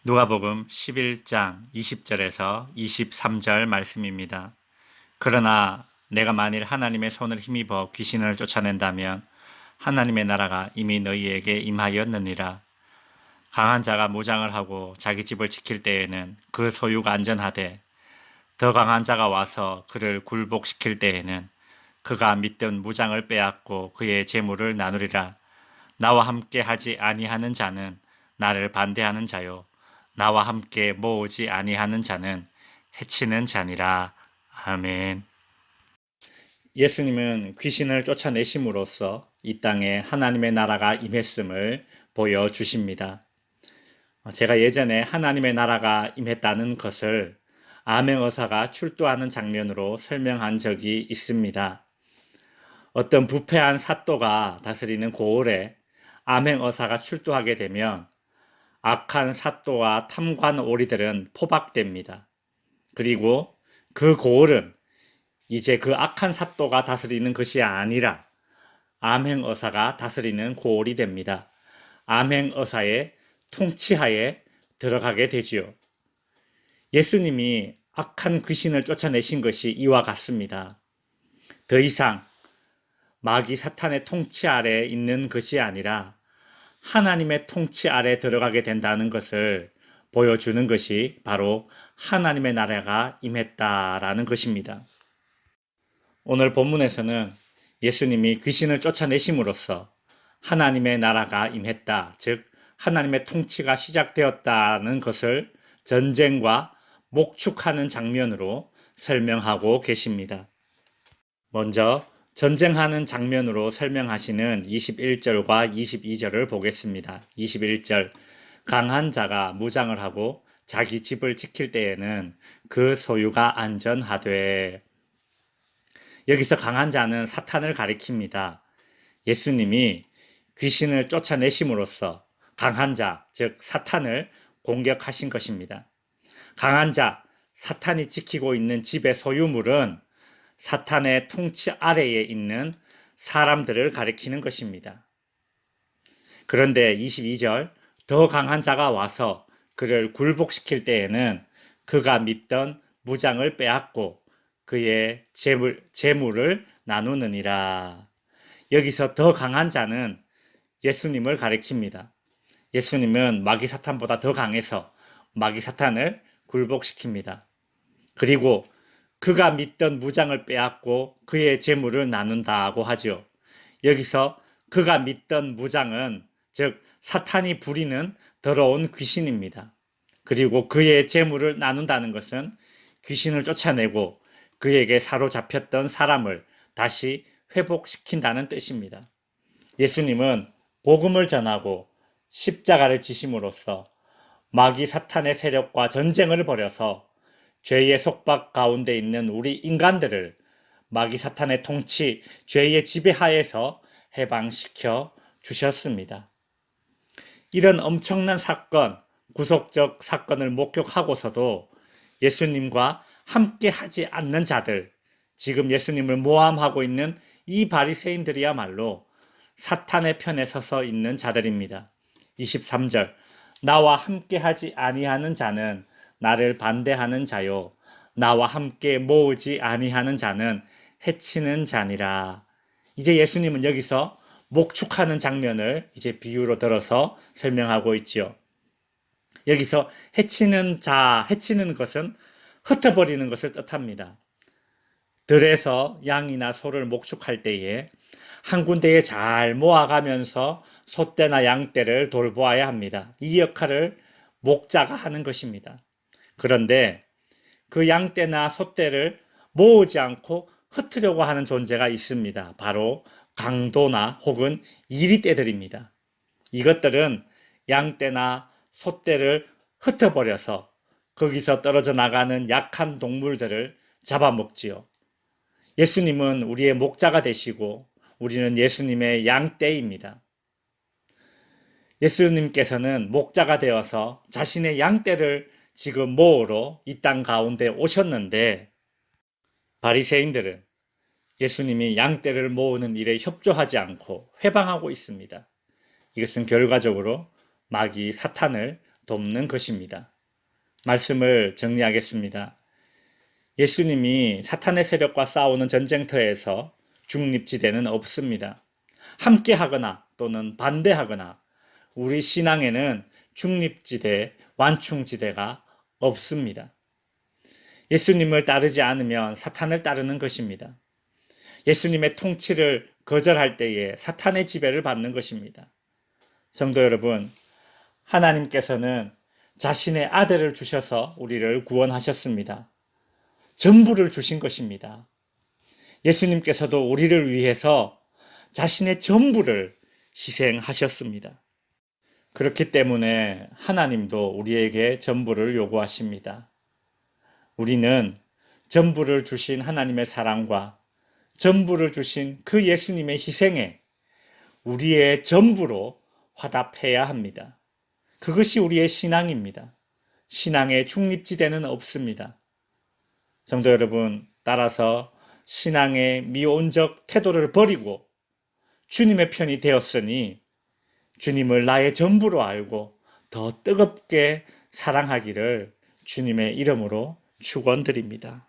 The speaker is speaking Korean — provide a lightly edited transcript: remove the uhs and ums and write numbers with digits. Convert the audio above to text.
누가복음 11장 20절에서 23절 말씀입니다. 그러나 내가 만일 하나님의 손을 힘입어 귀신을 쫓아낸다면 하나님의 나라가 이미 너희에게 임하였느니라. 강한 자가 무장을 하고 자기 집을 지킬 때에는 그 소유가 안전하되 더 강한 자가 와서 그를 굴복시킬 때에는 그가 믿던 무장을 빼앗고 그의 재물을 나누리라. 나와 함께 하지 아니하는 자는 나를 반대하는 자요 나와 함께 모으지 아니하는 자는 해치는 자니라. 아멘. 예수님은 귀신을 쫓아내심으로써 이 땅에 하나님의 나라가 임했음을 보여주십니다. 제가 예전에 하나님의 나라가 임했다는 것을 암행어사가 출두하는 장면으로 설명한 적이 있습니다. 어떤 부패한 사또가 다스리는 고을에 암행어사가 출두하게 되면 악한 사또와 탐관 오리들은 포박됩니다. 그리고 그 고을은 이제 그 악한 사또가 다스리는 것이 아니라 암행어사가 다스리는 고을이 됩니다. 암행어사의 통치하에 들어가게 되지요. 예수님이 악한 귀신을 쫓아내신 것이 이와 같습니다. 더 이상 마귀 사탄의 통치 아래 있는 것이 아니라 하나님의 통치 아래 들어가게 된다는 것을 보여주는 것이 바로 하나님의 나라가 임했다라는 것입니다. 오늘 본문에서는 예수님이 귀신을 쫓아내심으로써 하나님의 나라가 임했다, 즉 하나님의 통치가 시작되었다는 것을 전쟁과 목축하는 장면으로 설명하고 계십니다. 먼저 전쟁하는 장면으로 설명하시는 21절과 22절을 보겠습니다. 21절, 강한 자가 무장을 하고 자기 집을 지킬 때에는 그 소유가 안전하되. 여기서 강한 자는 사탄을 가리킵니다. 예수님이 귀신을 쫓아내심으로써 강한 자, 즉 사탄을 공격하신 것입니다. 강한 자, 사탄이 지키고 있는 집의 소유물은 사탄의 통치 아래에 있는 사람들을 가리키는 것입니다. 그런데 22절, 더 강한 자가 와서 그를 굴복시킬 때에는 그가 믿던 무장을 빼앗고 그의 재물을 나누느니라. 여기서 더 강한 자는 예수님을 가리킵니다. 예수님은 마귀 사탄보다 더 강해서 마귀 사탄을 굴복시킵니다. 그리고 그가 믿던 무장을 빼앗고 그의 재물을 나눈다고 하죠. 여기서 그가 믿던 무장은 즉 사탄이 부리는 더러운 귀신입니다. 그리고 그의 재물을 나눈다는 것은 귀신을 쫓아내고 그에게 사로잡혔던 사람을 다시 회복시킨다는 뜻입니다. 예수님은 복음을 전하고 십자가를 지심으로써 마귀 사탄의 세력과 전쟁을 벌여서 죄의 속박 가운데 있는 우리 인간들을 마귀 사탄의 통치, 죄의 지배하에서 해방시켜 주셨습니다. 이런 엄청난 사건, 구속적 사건을 목격하고서도 예수님과 함께 하지 않는 자들, 지금 예수님을 모함하고 있는 이 바리새인들이야말로 사탄의 편에 서서 있는 자들입니다. 23절, 나와 함께 하지 아니하는 자는 나를 반대하는 자요 나와 함께 모으지 아니하는 자는 해치는 자니라. 이제 예수님은 여기서 목축하는 장면을 이제 비유로 들어서 설명하고 있지요. 여기서 해치는 자, 해치는 것은 흩어버리는 것을 뜻합니다. 들에서 양이나 소를 목축할 때에 한 군데에 잘 모아가면서 소떼나 양떼를 돌보아야 합니다. 이 역할을 목자가 하는 것입니다. 그런데 그 양떼나 소떼를 모으지 않고 흩으려고 하는 존재가 있습니다. 바로 강도나 혹은 이리떼들입니다. 이것들은 양떼나 소떼를 흩어버려서 거기서 떨어져 나가는 약한 동물들을 잡아먹지요. 예수님은 우리의 목자가 되시고 우리는 예수님의 양떼입니다. 예수님께서는 목자가 되어서 자신의 양떼를 지금 모으러 이 땅 가운데 오셨는데 바리새인들은 예수님이 양떼를 모으는 일에 협조하지 않고 회방하고 있습니다. 이것은 결과적으로 마귀 사탄을 돕는 것입니다. 말씀을 정리하겠습니다. 예수님이 사탄의 세력과 싸우는 전쟁터에서 중립지대는 없습니다. 함께하거나 또는 반대하거나 우리 신앙에는 중립지대, 완충지대가 없습니다. 예수님을 따르지 않으면 사탄을 따르는 것입니다. 예수님의 통치를 거절할 때에 사탄의 지배를 받는 것입니다. 성도 여러분, 하나님께서는 자신의 아들을 주셔서 우리를 구원하셨습니다. 전부를 주신 것입니다. 예수님께서도 우리를 위해서 자신의 전부를 희생하셨습니다. 그렇기 때문에 하나님도 우리에게 전부를 요구하십니다. 우리는 전부를 주신 하나님의 사랑과 전부를 주신 그 예수님의 희생에 우리의 전부로 화답해야 합니다. 그것이 우리의 신앙입니다. 신앙의 중립지대는 없습니다. 성도 여러분, 따라서 신앙의 미온적 태도를 버리고 주님의 편이 되었으니 주님을 나의 전부로 알고 더 뜨겁게 사랑하기를 주님의 이름으로 축원드립니다.